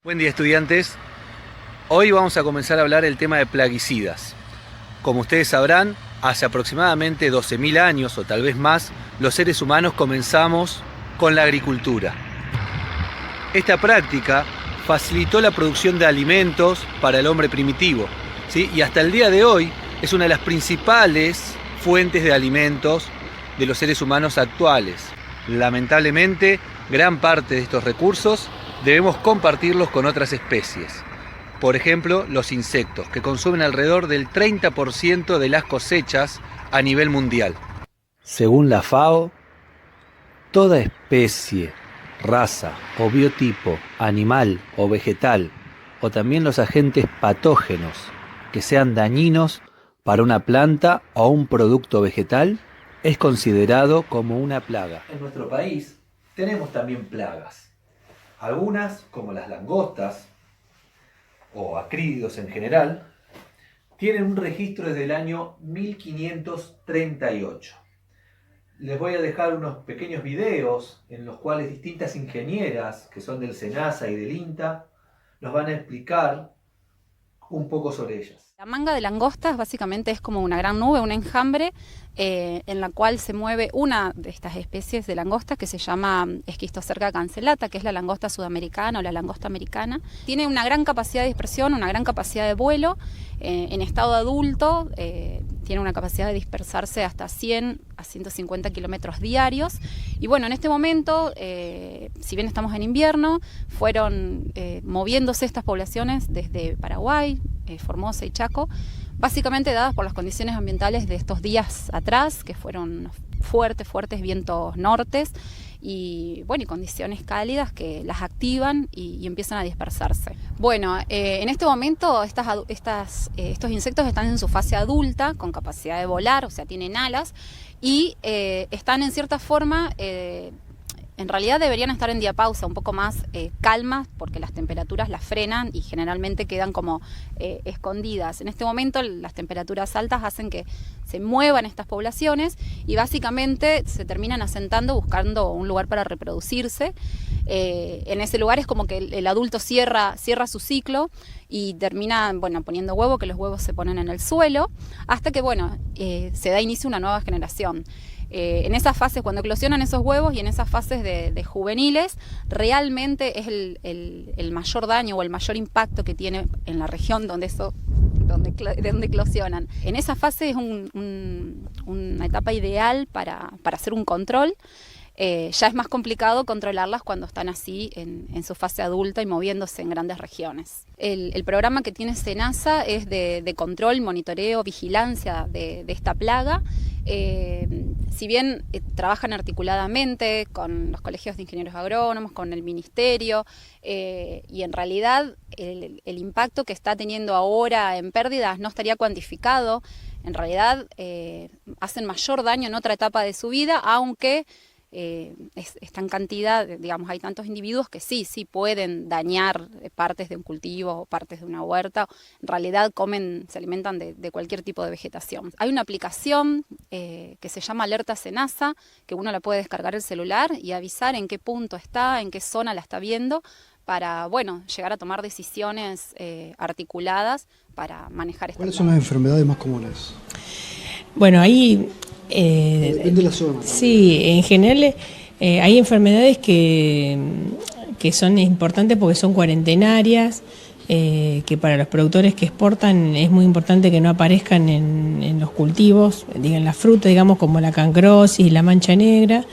Buen día, estudiantes. Hoy vamos a comenzar a hablar el tema de plaguicidas. Como ustedes sabrán, hace aproximadamente 12.000 años o tal vez más, los seres humanos comenzamos con la agricultura. Esta práctica facilitó la producción de alimentos para el hombre primitivo, ¿sí? Y hasta el día de hoy es una de las principales fuentes de alimentos de los seres humanos actuales. Lamentablemente, gran parte de estos recursos debemos compartirlos con otras especies. Por ejemplo, los insectos, que consumen alrededor del 30% de las cosechas a nivel mundial. Según la FAO, toda especie, raza o biotipo, animal o vegetal, o también los agentes patógenos que sean dañinos para una planta o un producto vegetal, es considerado como una plaga. En nuestro país tenemos también plagas. Algunas, como las langostas o acrídeos en general, tienen un registro desde el año 1538. Les voy a dejar unos pequeños videos en los cuales distintas ingenieras, que son del SENASA y del INTA, nos van a explicar un poco sobre ellas. La manga de langostas básicamente es como una gran nube, un enjambre en la cual se mueve una de estas especies de langosta que se llama Esquistocerca cancellata, que es la langosta sudamericana o la langosta americana. Tiene una gran capacidad de dispersión, una gran capacidad de vuelo. En estado adulto tiene una capacidad de dispersarse hasta 100 a 150 kilómetros diarios. Y bueno, en este momento, si bien estamos en invierno, fueron moviéndose estas poblaciones desde Paraguay, Formosa y Chaco, básicamente dadas por las condiciones ambientales de estos días atrás, que fueron fuertes vientos nortes y bueno, y condiciones cálidas que las activan y empiezan a dispersarse. Bueno, en este momento estos insectos están en su fase adulta, con capacidad de volar, o sea, tienen alas, y están en cierta forma... En realidad deberían estar en diapausa, un poco más calmas, porque las temperaturas las frenan y generalmente quedan como escondidas. En este momento las temperaturas altas hacen que se muevan estas poblaciones y básicamente se terminan asentando buscando un lugar para reproducirse. En ese lugar es como que el adulto cierra su ciclo y termina poniendo huevo, que los huevos se ponen en el suelo, hasta que se da inicio a una nueva generación. En esas fases, cuando eclosionan esos huevos y en esas fases de juveniles, realmente es el mayor daño o el mayor impacto que tiene en la región donde eclosionan. En esa fase es una etapa ideal para hacer un control. Ya es más complicado controlarlas cuando están así en su fase adulta y moviéndose en grandes regiones. El programa que tiene SENASA es de control, monitoreo, vigilancia de esta plaga. Si bien trabajan articuladamente con los colegios de ingenieros agrónomos, con el ministerio, y en realidad el impacto que está teniendo ahora en pérdidas no estaría cuantificado. En realidad hacen mayor daño en otra etapa de su vida, aunque está en cantidad, hay tantos individuos que sí pueden dañar partes de un cultivo o partes de una huerta. En realidad se alimentan de cualquier tipo de vegetación. Hay una aplicación que se llama Alerta SENASA, que uno la puede descargar el celular y avisar en qué punto está, en qué zona la está viendo, para llegar a tomar decisiones articuladas para manejar esta ¿Cuáles son las enfermedades más comunes? Bueno, ahí... depende de la zona. Sí, en general hay enfermedades que son importantes porque son cuarentenarias, que para los productores que exportan es muy importante que no aparezcan en los cultivos, en la fruta, como la cancrosis y la mancha negra.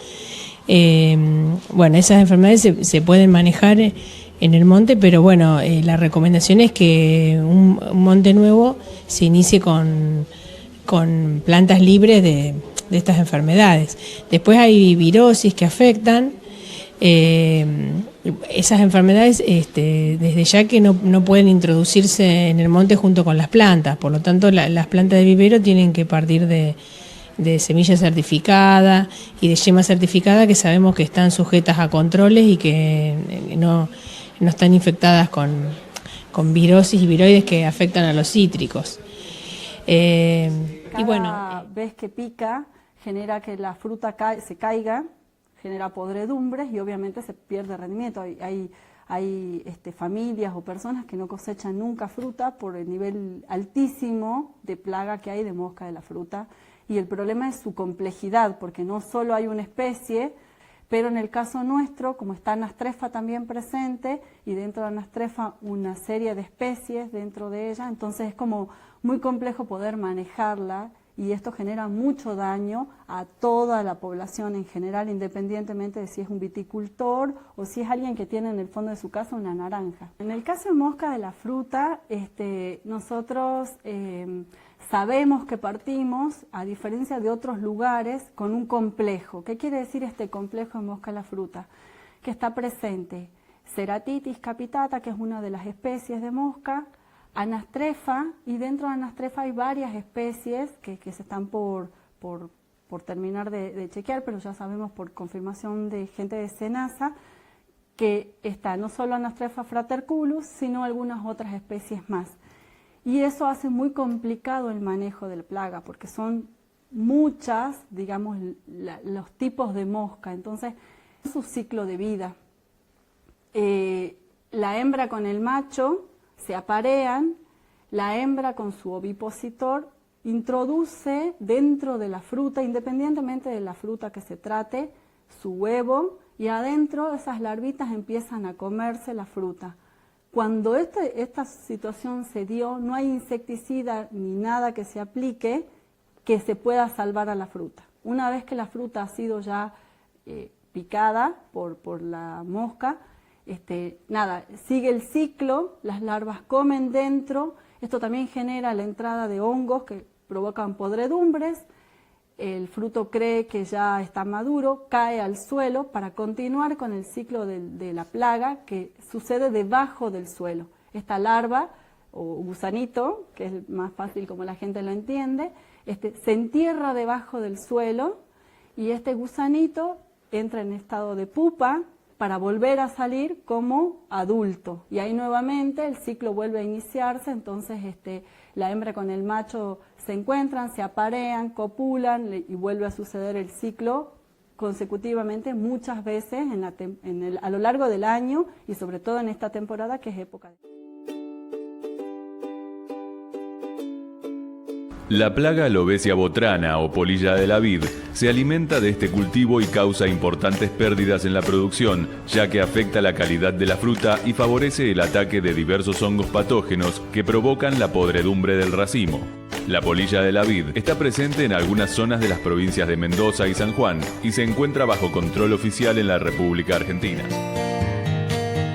Esas enfermedades se pueden manejar en el monte, pero la recomendación es que un monte nuevo se inicie con plantas libres de estas enfermedades. Después hay virosis que afectan. Esas enfermedades desde ya que no pueden introducirse en el monte junto con las plantas, por lo tanto las plantas de vivero tienen que partir de semilla certificada y de yema certificada, que sabemos que están sujetas a controles y que no están infectadas con virosis y viroides que afectan a los cítricos. Cada vez que pica genera que la fruta se caiga, genera podredumbres y obviamente se pierde rendimiento. Hay hay familias o personas que no cosechan nunca fruta por el nivel altísimo de plaga que hay de mosca de la fruta. Y el problema es su complejidad, porque no solo hay una especie, pero en el caso nuestro, como está Anastrefa también presente, y dentro de Anastrefa una serie de especies dentro de ella, entonces es como muy complejo poder manejarla, y esto genera mucho daño a toda la población en general, independientemente de si es un viticultor o si es alguien que tiene en el fondo de su casa una naranja. En el caso de mosca de la fruta, nosotros sabemos que partimos, a diferencia de otros lugares, con un complejo. ¿Qué quiere decir este complejo de mosca de la fruta? Que está presente Ceratitis capitata, que es una de las especies de mosca, Anastrefa, y dentro de Anastrefa hay varias especies que se están por terminar de chequear, pero ya sabemos por confirmación de gente de SENASA que está no solo Anastrefa fraterculus, sino algunas otras especies más. Y eso hace muy complicado el manejo de la plaga, porque son muchas, digamos, los tipos de mosca. Entonces, es su ciclo de vida. La hembra con el macho se aparean, la hembra con su ovipositor introduce dentro de la fruta, independientemente de la fruta que se trate, su huevo, y adentro esas larvitas empiezan a comerse la fruta. Cuando esta situación se dio, no hay insecticida ni nada que se aplique que se pueda salvar a la fruta. Una vez que la fruta ha sido ya picada por la mosca, sigue el ciclo, las larvas comen dentro, esto también genera la entrada de hongos que provocan podredumbres, el fruto cree que ya está maduro, cae al suelo para continuar con el ciclo de la plaga que sucede debajo del suelo. Esta larva o gusanito, que es más fácil como la gente lo entiende, se entierra debajo del suelo y este gusanito entra en estado de pupa para volver a salir como adulto. Y ahí nuevamente el ciclo vuelve a iniciarse, entonces la hembra con el macho se encuentran, se aparean, copulan y vuelve a suceder el ciclo consecutivamente muchas veces a lo largo del año y sobre todo en esta temporada que es época de... La plaga Lobesia botrana o polilla de la vid se alimenta de este cultivo y causa importantes pérdidas en la producción, ya que afecta la calidad de la fruta y favorece el ataque de diversos hongos patógenos que provocan la podredumbre del racimo. La polilla de la vid está presente en algunas zonas de las provincias de Mendoza y San Juan y se encuentra bajo control oficial en la República Argentina.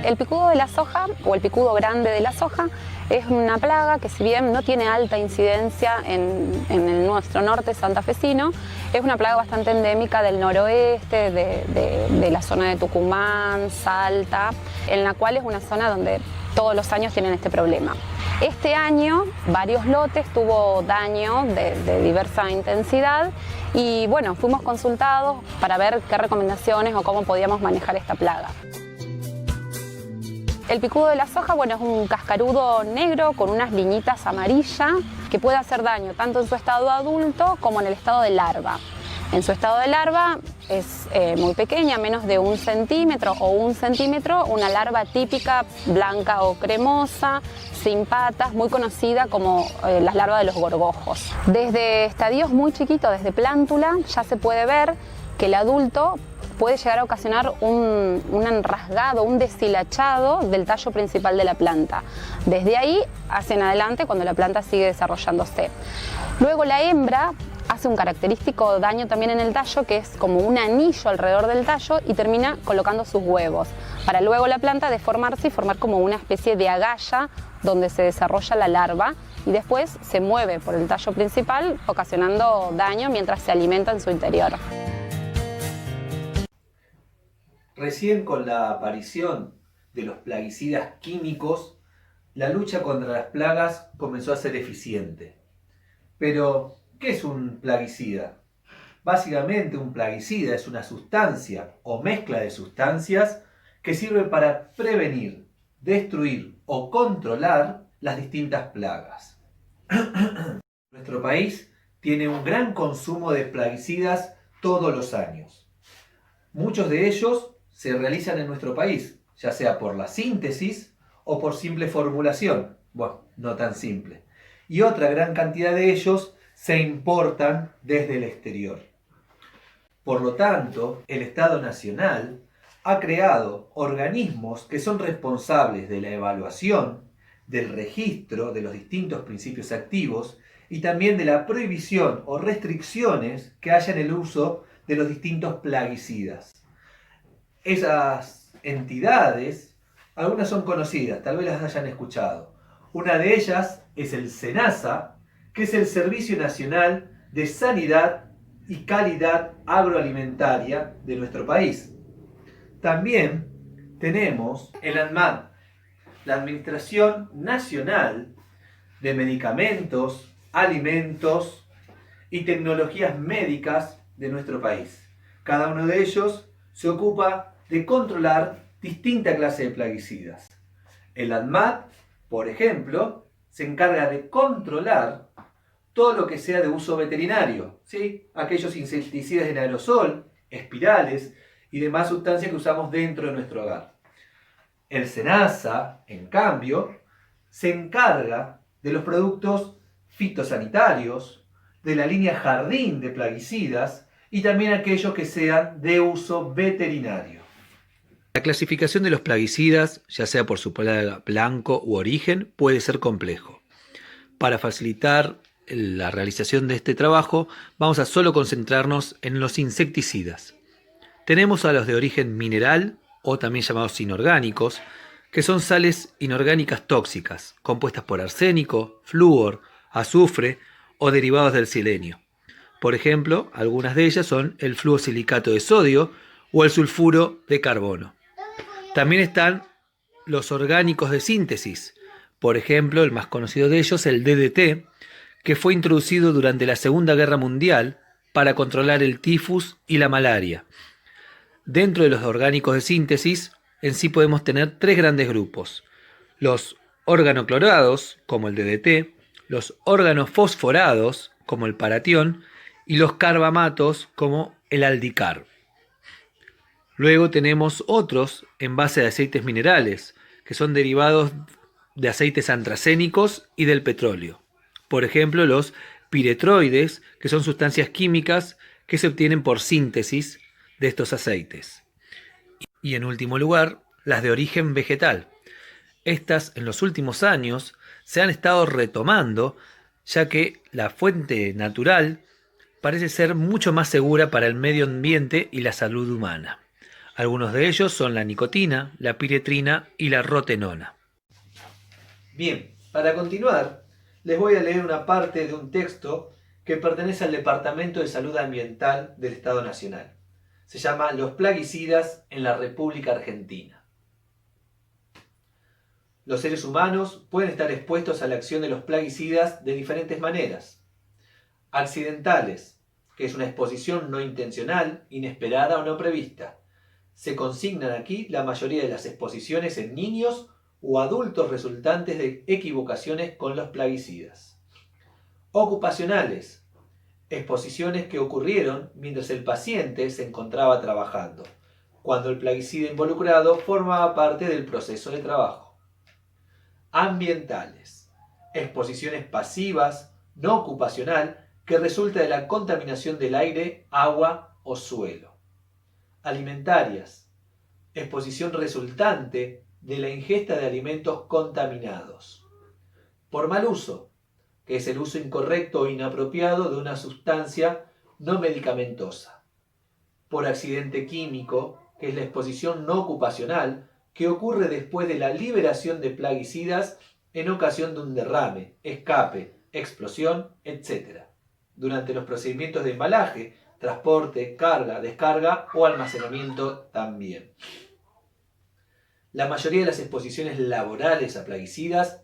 El picudo de la soja o el picudo grande de la soja es una plaga que, si bien no tiene alta incidencia en nuestro norte santafesino, es una plaga bastante endémica del noroeste, de la zona de Tucumán, Salta, en la cual es una zona donde todos los años tienen este problema. Este año varios lotes tuvo daño de diversa intensidad y bueno, fuimos consultados para ver qué recomendaciones o cómo podíamos manejar esta plaga. El picudo de la soja, bueno, es un cascarudo negro con unas liñitas amarillas que puede hacer daño tanto en su estado adulto como en el estado de larva. En su estado de larva es muy pequeña, menos de 1 centímetro o 1 centímetro, una larva típica blanca o cremosa, sin patas, muy conocida como las larvas de los gorgojos. Desde estadios muy chiquitos, desde plántula, ya se puede ver que el adulto puede llegar a ocasionar un enrasgado, un deshilachado del tallo principal de la planta. Desde ahí hacia en adelante, cuando la planta sigue desarrollándose. Luego la hembra hace un característico daño también en el tallo, que es como un anillo alrededor del tallo y termina colocando sus huevos, para luego la planta deformarse y formar como una especie de agalla donde se desarrolla la larva y después se mueve por el tallo principal, ocasionando daño mientras se alimenta en su interior. Recién con la aparición de los plaguicidas químicos, la lucha contra las plagas comenzó a ser eficiente. Pero, ¿qué es un plaguicida? Básicamente, un plaguicida es una sustancia o mezcla de sustancias que sirve para prevenir, destruir o controlar las distintas plagas. Nuestro país tiene un gran consumo de plaguicidas todos los años. Muchos de ellos se realizan en nuestro país, ya sea por la síntesis o por simple formulación. Bueno, no tan simple. Y otra gran cantidad de ellos se importan desde el exterior. Por lo tanto, el Estado Nacional ha creado organismos que son responsables de la evaluación, del registro de los distintos principios activos y también de la prohibición o restricciones que haya en el uso de los distintos plaguicidas. Esas entidades, algunas son conocidas, tal vez las hayan escuchado. Una de ellas es el SENASA, que es el Servicio Nacional de Sanidad y Calidad Agroalimentaria de nuestro país. También tenemos el ANMAT, la Administración Nacional de Medicamentos, Alimentos y Tecnologías Médicas de nuestro país. Cada uno de ellos se ocupa de controlar distinta clase de plaguicidas. El ANMAT, por ejemplo, se encarga de controlar todo lo que sea de uso veterinario, ¿sí? Aquellos insecticidas en aerosol, espirales y demás sustancias que usamos dentro de nuestro hogar. El SENASA, en cambio, se encarga de los productos fitosanitarios, de la línea jardín de plaguicidas y también aquellos que sean de uso veterinario. La clasificación de los plaguicidas, ya sea por su plaga, blanco u origen, puede ser complejo. Para facilitar la realización de este trabajo, vamos a solo concentrarnos en los insecticidas. Tenemos a los de origen mineral, o también llamados inorgánicos, que son sales inorgánicas tóxicas, compuestas por arsénico, flúor, azufre o derivados del selenio. Por ejemplo, algunas de ellas son el fluosilicato de sodio o el sulfuro de carbono. También están los orgánicos de síntesis, por ejemplo, el más conocido de ellos, el DDT, que fue introducido durante la Segunda Guerra Mundial para controlar el tifus y la malaria. Dentro de los orgánicos de síntesis, en sí podemos tener tres grandes grupos: los organoclorados, como el DDT, los organofosforados, como el paratión, y los carbamatos, como el aldicar. Luego tenemos otros en base de aceites minerales, que son derivados de aceites antracénicos y del petróleo. Por ejemplo, los piretroides, que son sustancias químicas que se obtienen por síntesis de estos aceites. Y en último lugar, las de origen vegetal. Estas en los últimos años se han estado retomando, ya que la fuente natural parece ser mucho más segura para el medio ambiente y la salud humana. Algunos de ellos son la nicotina, la piretrina y la rotenona. Bien, para continuar, les voy a leer una parte de un texto que pertenece al Departamento de Salud Ambiental del Estado Nacional. Se llama Los plaguicidas en la República Argentina. Los seres humanos pueden estar expuestos a la acción de los plaguicidas de diferentes maneras. Accidentales, que es una exposición no intencional, inesperada o no prevista. Se consignan aquí la mayoría de las exposiciones en niños o adultos resultantes de equivocaciones con los plaguicidas. Ocupacionales, exposiciones que ocurrieron mientras el paciente se encontraba trabajando, cuando el plaguicida involucrado formaba parte del proceso de trabajo. Ambientales, exposiciones pasivas, no ocupacional, que resulta de la contaminación del aire, agua o suelo. Alimentarias, exposición resultante de la ingesta de alimentos contaminados. Por mal uso, que es el uso incorrecto o inapropiado de una sustancia no medicamentosa. Por accidente químico, que es la exposición no ocupacional, que ocurre después de la liberación de plaguicidas en ocasión de un derrame, escape, explosión, etc. Durante los procedimientos de embalaje, transporte, carga, descarga o almacenamiento también. La mayoría de las exposiciones laborales a plaguicidas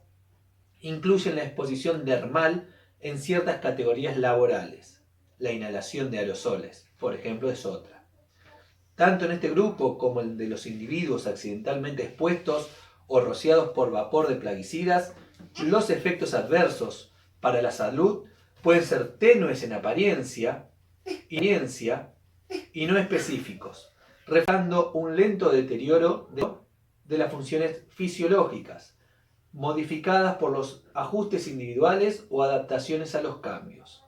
incluyen la exposición dermal en ciertas categorías laborales. La inhalación de aerosoles, por ejemplo, es otra. Tanto en este grupo como el de los individuos accidentalmente expuestos o rociados por vapor de plaguicidas, los efectos adversos para la salud pueden ser tenues en apariencia y no específicos, reflejando un lento deterioro de las funciones fisiológicas, modificadas por los ajustes individuales o adaptaciones a los cambios.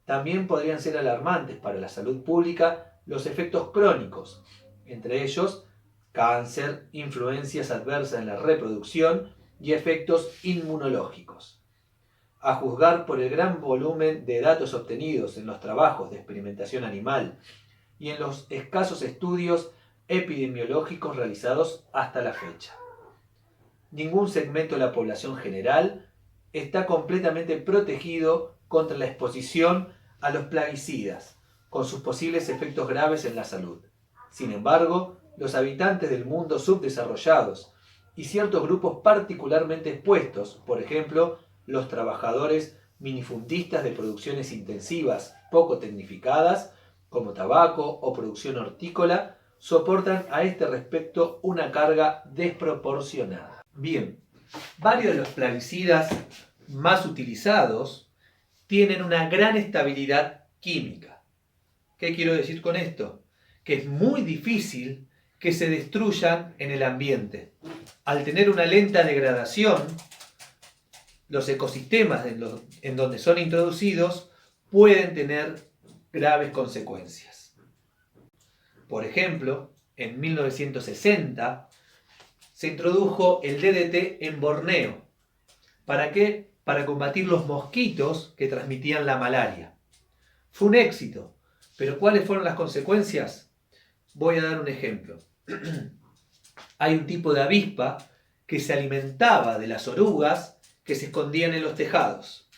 También podrían ser alarmantes para la salud pública los efectos crónicos, entre ellos cáncer, influencias adversas en la reproducción y efectos inmunológicos. A juzgar por el gran volumen de datos obtenidos en los trabajos de experimentación animal y en los escasos estudios epidemiológicos realizados hasta la fecha. Ningún segmento de la población general está completamente protegido contra la exposición a los plaguicidas, con sus posibles efectos graves en la salud. Sin embargo, los habitantes del mundo subdesarrollados y ciertos grupos particularmente expuestos, por ejemplo, los trabajadores minifundistas de producciones intensivas poco tecnificadas, como tabaco o producción hortícola, soportan a este respecto una carga desproporcionada. Bien, varios de los plaguicidas más utilizados tienen una gran estabilidad química. ¿Qué quiero decir con esto? Que es muy difícil que se destruyan en el ambiente. Al tener una lenta degradación, los ecosistemas en donde son introducidos pueden tener graves consecuencias. Por ejemplo, en 1960 se introdujo el DDT en Borneo. ¿Para qué? Para combatir los mosquitos que transmitían la malaria. Fue un éxito, pero ¿cuáles fueron las consecuencias? Voy a dar un ejemplo. Hay un tipo de avispa que se alimentaba de las orugas que se escondían en los tejados.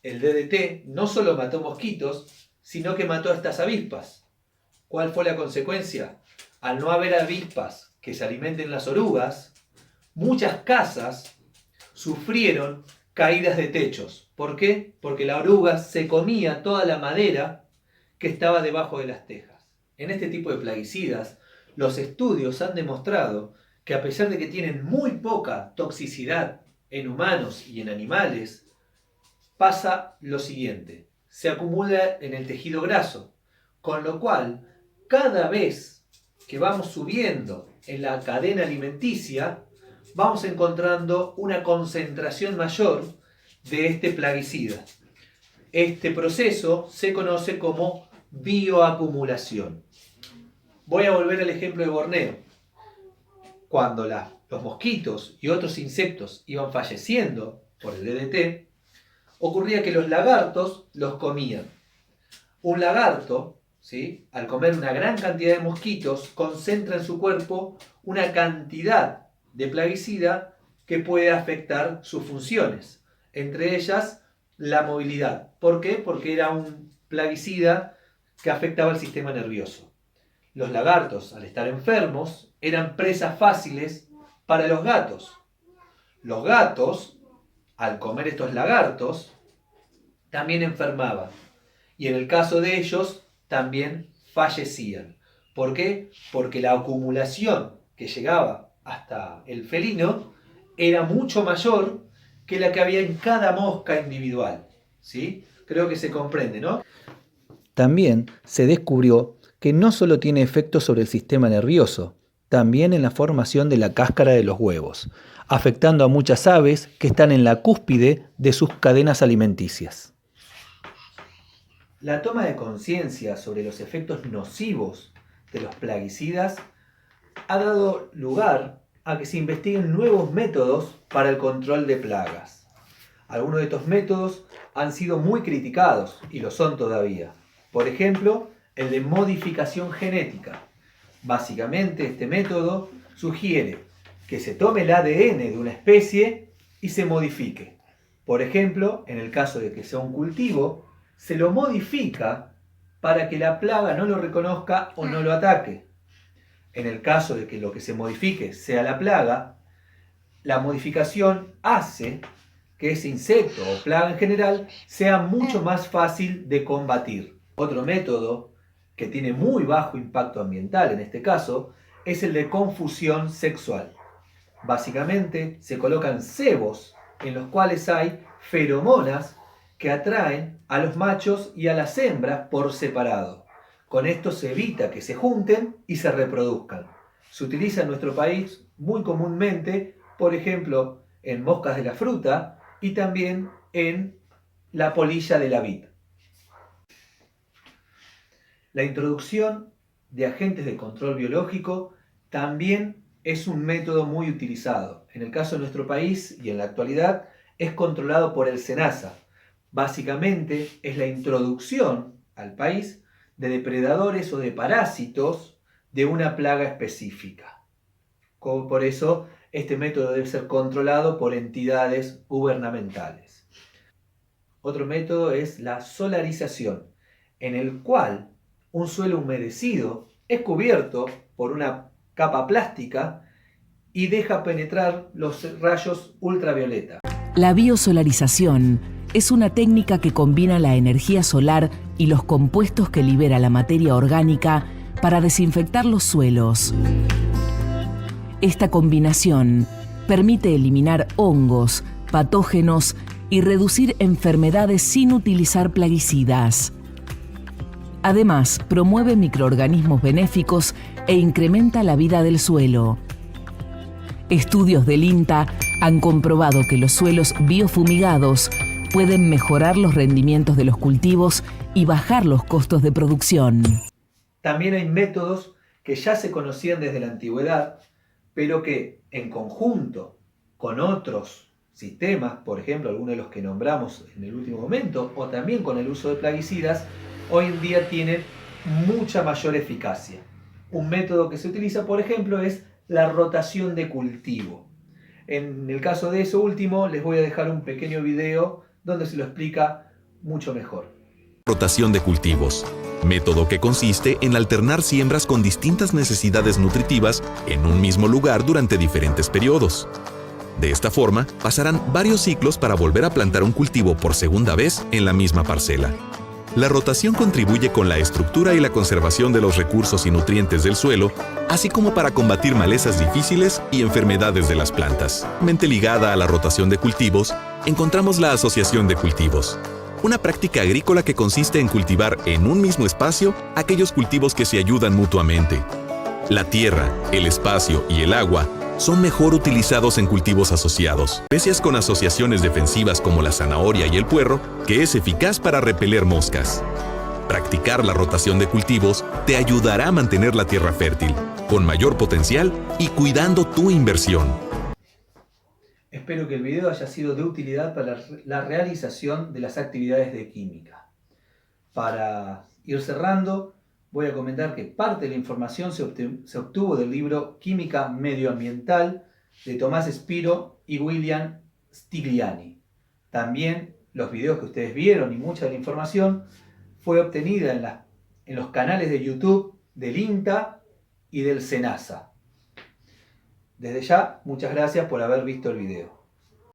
El DDT no solo mató mosquitos, sino que mató a estas avispas. ¿Cuál fue la consecuencia? Al no haber avispas que se alimenten las orugas, muchas casas sufrieron caídas de techos. ¿Por qué? Porque la oruga se comía toda la madera que estaba debajo de las tejas. En este tipo de plaguicidas, los estudios han demostrado que a pesar de que tienen muy poca toxicidad en humanos y en animales, pasa lo siguiente: se acumula en el tejido graso, con lo cual cada vez que vamos subiendo en la cadena alimenticia, vamos encontrando una concentración mayor de este plaguicida. Este proceso se conoce como bioacumulación. Voy a volver al ejemplo de Borneo. Cuando los mosquitos y otros insectos iban falleciendo por el DDT, ocurría que los lagartos los comían. Un lagarto, ¿sí?, al comer una gran cantidad de mosquitos, concentra en su cuerpo una cantidad de plaguicida que puede afectar sus funciones, entre ellas la movilidad. ¿Por qué? Porque era un plaguicida que afectaba el sistema nervioso. Los lagartos, al estar enfermos, eran presas fáciles para los gatos. Los gatos, al comer estos lagartos, también enfermaban. Y en el caso de ellos, también fallecían. ¿Por qué? Porque la acumulación que llegaba hasta el felino era mucho mayor que la que había en cada mosca individual. ¿Sí? Creo que se comprende, ¿no? También se descubrió que no solo tiene efectos sobre el sistema nervioso, también en la formación de la cáscara de los huevos, afectando a muchas aves que están en la cúspide de sus cadenas alimenticias. La toma de conciencia sobre los efectos nocivos de los plaguicidas ha dado lugar a que se investiguen nuevos métodos para el control de plagas. Algunos de estos métodos han sido muy criticados y lo son todavía. Por ejemplo, el de modificación genética. Básicamente, este método sugiere que se tome el ADN de una especie y se modifique. Por ejemplo, en el caso de que sea un cultivo, se lo modifica para que la plaga no lo reconozca o no lo ataque. En el caso de que lo que se modifique sea la plaga, la modificación hace que ese insecto o plaga en general sea mucho más fácil de combatir. Otro método que tiene muy bajo impacto ambiental en este caso es el de confusión sexual. Básicamente se colocan cebos en los cuales hay feromonas que atraen a los machos y a las hembras por separado. Con esto se evita que se junten y se reproduzcan. Se utiliza en nuestro país muy comúnmente, por ejemplo, en moscas de la fruta y también en la polilla de la vid. La introducción de agentes de control biológico también es un método muy utilizado. En el caso de nuestro país y en la actualidad es controlado por el SENASA. Básicamente es la introducción al país de depredadores o de parásitos de una plaga específica. Por eso este método debe ser controlado por entidades gubernamentales. Otro método es la solarización, en el cual un suelo humedecido es cubierto por una capa plástica y deja penetrar los rayos ultravioleta. La biosolarización es una técnica que combina la energía solar y los compuestos que libera la materia orgánica para desinfectar los suelos. Esta combinación permite eliminar hongos, patógenos y reducir enfermedades sin utilizar plaguicidas. Además, promueve microorganismos benéficos e incrementa la vida del suelo. Estudios del INTA han comprobado que los suelos biofumigados pueden mejorar los rendimientos de los cultivos y bajar los costos de producción. También hay métodos que ya se conocían desde la antigüedad, pero que en conjunto con otros sistemas, por ejemplo, algunos de los que nombramos en el último momento, o también con el uso de plaguicidas, hoy en día tienen mucha mayor eficacia. Un método que se utiliza, por ejemplo, es la rotación de cultivo. En el caso de eso último, les voy a dejar un pequeño video donde se lo explica mucho mejor. Rotación de cultivos. Método que consiste en alternar siembras con distintas necesidades nutritivas en un mismo lugar durante diferentes periodos. De esta forma, pasarán varios ciclos para volver a plantar un cultivo por segunda vez en la misma parcela. La rotación contribuye con la estructura y la conservación de los recursos y nutrientes del suelo, así como para combatir malezas difíciles y enfermedades de las plantas. Mente ligada a la rotación de cultivos, encontramos la asociación de cultivos, una práctica agrícola que consiste en cultivar en un mismo espacio aquellos cultivos que se ayudan mutuamente. La tierra, el espacio y el agua son mejor utilizados en cultivos asociados, especies con asociaciones defensivas como la zanahoria y el puerro, que es eficaz para repeler moscas. Practicar la rotación de cultivos te ayudará a mantener la tierra fértil, con mayor potencial y cuidando tu inversión. Espero que el video haya sido de utilidad para la realización de las actividades de química. Para ir cerrando, voy a comentar que parte de la información se obtuvo del libro Química Medioambiental de Tomás Spiro y William Stigliani. También los videos que ustedes vieron y mucha de la información fue obtenida en los canales de YouTube del INTA y del SENASA. Desde ya, muchas gracias por haber visto el video.